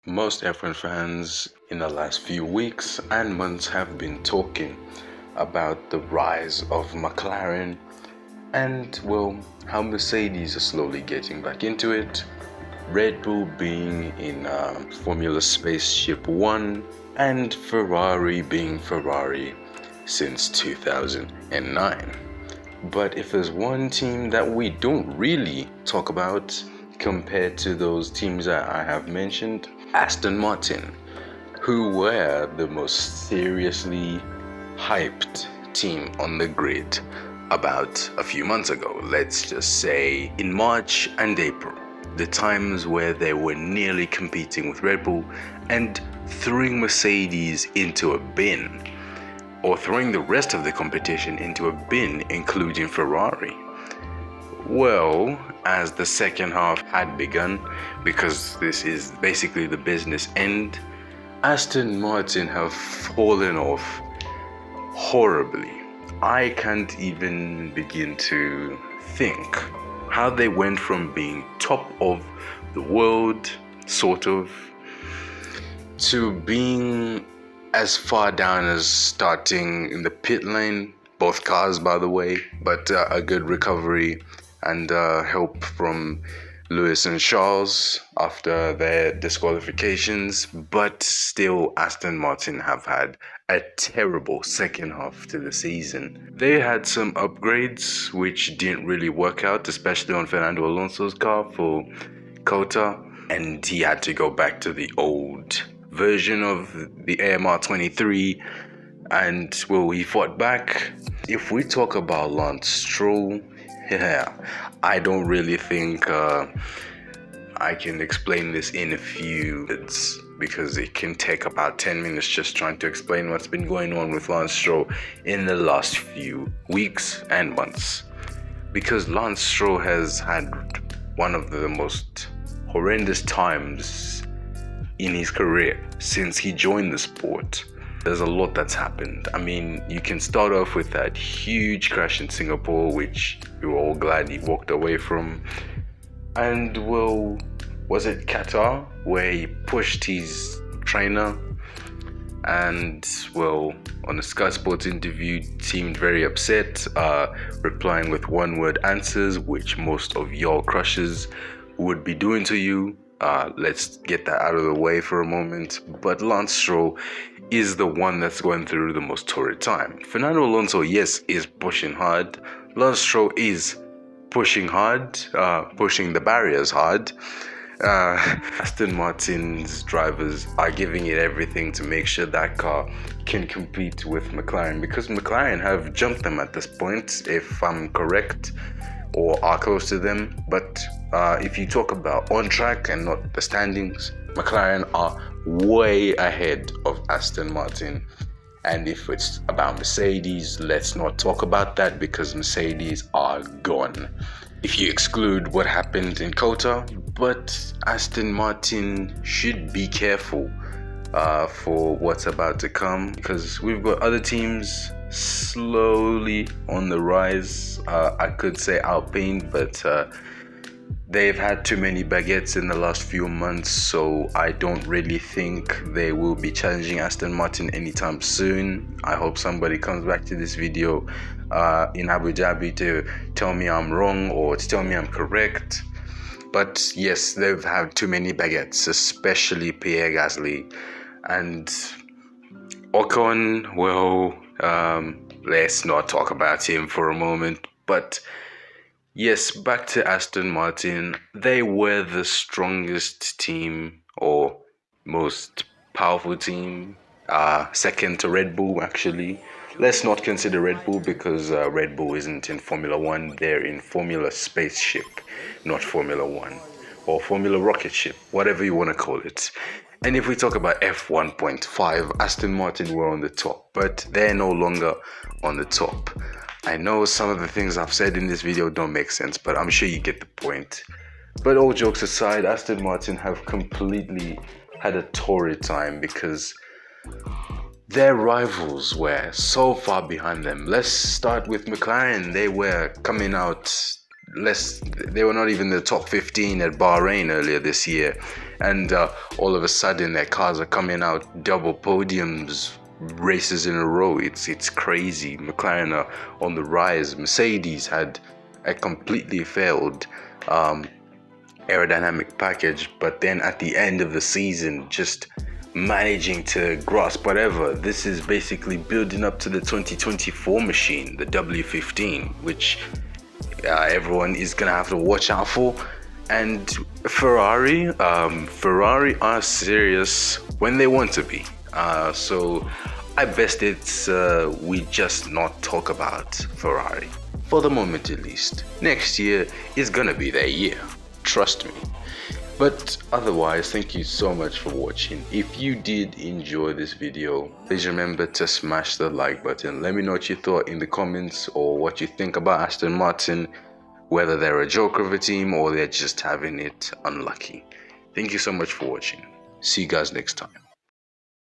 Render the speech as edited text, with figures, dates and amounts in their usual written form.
Most F1 fans in the last few weeks and months have been talking about the rise of McLaren and, well, how Mercedes are slowly getting back into it, Red Bull being in Formula Spaceship 1, and Ferrari being Ferrari since 2009. But if there's one team that we don't really talk about compared to those teams that I have mentioned, Aston Martin, who were the most seriously hyped team on the grid about a few months ago. Let's just say in March and April, the times where they were nearly competing with Red Bull and throwing Mercedes into a bin, or throwing the rest of the competition into a bin, including Ferrari. Well, as the second half had begun, because this is basically the business end, Aston Martin have fallen off horribly. I can't even begin to think how they went from being top of the world, sort of, to being as far down as starting in the pit lane. Both cars, by the way, but a good recovery and help from Lewis and Charles after their disqualifications. But still, Aston Martin have had a terrible second half to the season. They had some upgrades which didn't really work out, especially on Fernando Alonso's car for Cota, and he had to go back to the old version of the AMR 23, and well, he fought back. If we talk about Lance Stroll, I don't really think I can explain this in a few minutes, because it can take about 10 minutes just trying to explain what's been going on with Lance Stroll in the last few weeks and months. Because Lance Stroll has had one of the most horrendous times in his career since he joined the sport. There's a lot that's happened. I mean, you can start off with that huge crash in Singapore, which we were all glad he walked away from. And well, was it Qatar, where he pushed his trainer? And well, on a Sky Sports interview, seemed very upset, replying with one-word answers, which most of your crushes would be doing to you. Let's get that out of the way for a moment. But Lance Stroll is the one that's going through the most torrid time. Fernando Alonso, yes, is pushing hard. Lance Stroll is pushing hard, pushing the barriers hard. Aston Martin's drivers are giving it everything to make sure that car can compete with McLaren, because McLaren have jumped them at this point, if I'm correct, or are close to them. But if you talk about on track and not the standings, McLaren are way ahead of Aston Martin. And if it's about Mercedes, let's not talk about that, because Mercedes are gone, if you exclude what happened in Cota. But Aston Martin should be careful for what's about to come, because we've got other teams slowly on the rise. I could say Alpine, but they've had too many baguettes in the last few months, so I don't really think they will be challenging Aston Martin anytime soon. I hope somebody comes back to this video in Abu Dhabi to tell me I'm wrong or to tell me I'm correct. But yes, they've had too many baguettes, especially Pierre Gasly. And Ocon, well, let's not talk about him for a moment. But yes, back to Aston Martin. They were the strongest team, or most powerful team, second to Red Bull actually. Let's not consider Red Bull, because Red Bull isn't in Formula 1. They're in Formula Spaceship, not Formula 1, or Formula Rocket Ship, whatever you want to call it. And if we talk about F1.5, Aston Martin were on the top, but they're no longer on the top. I know some of the things I've said in this video don't make sense, but I'm sure you get the point. But all jokes aside, Aston Martin have completely had a torrid time, because their rivals were so far behind them. Let's start with McLaren. They were coming out they were not even in the top 15 at Bahrain earlier this year, and all of a sudden their cars are coming out double podiums, races in a row. It's crazy. McLaren are on the rise. Mercedes had a completely failed aerodynamic package, but then at the end of the season just managing to grasp whatever. This is basically building up to the 2024 machine, the W15, which everyone is gonna have to watch out for. And Ferrari are serious when they want to be. So I best it's we just not talk about Ferrari for the moment, at least. Next year is gonna be their year, trust me. But otherwise, thank you so much for watching. If you did enjoy this video, please remember to smash the like button. Let me know what you thought in the comments, or what you think about Aston Martin, whether they're a joker of a team or they're just having it unlucky. Thank you so much for watching. See you guys next time.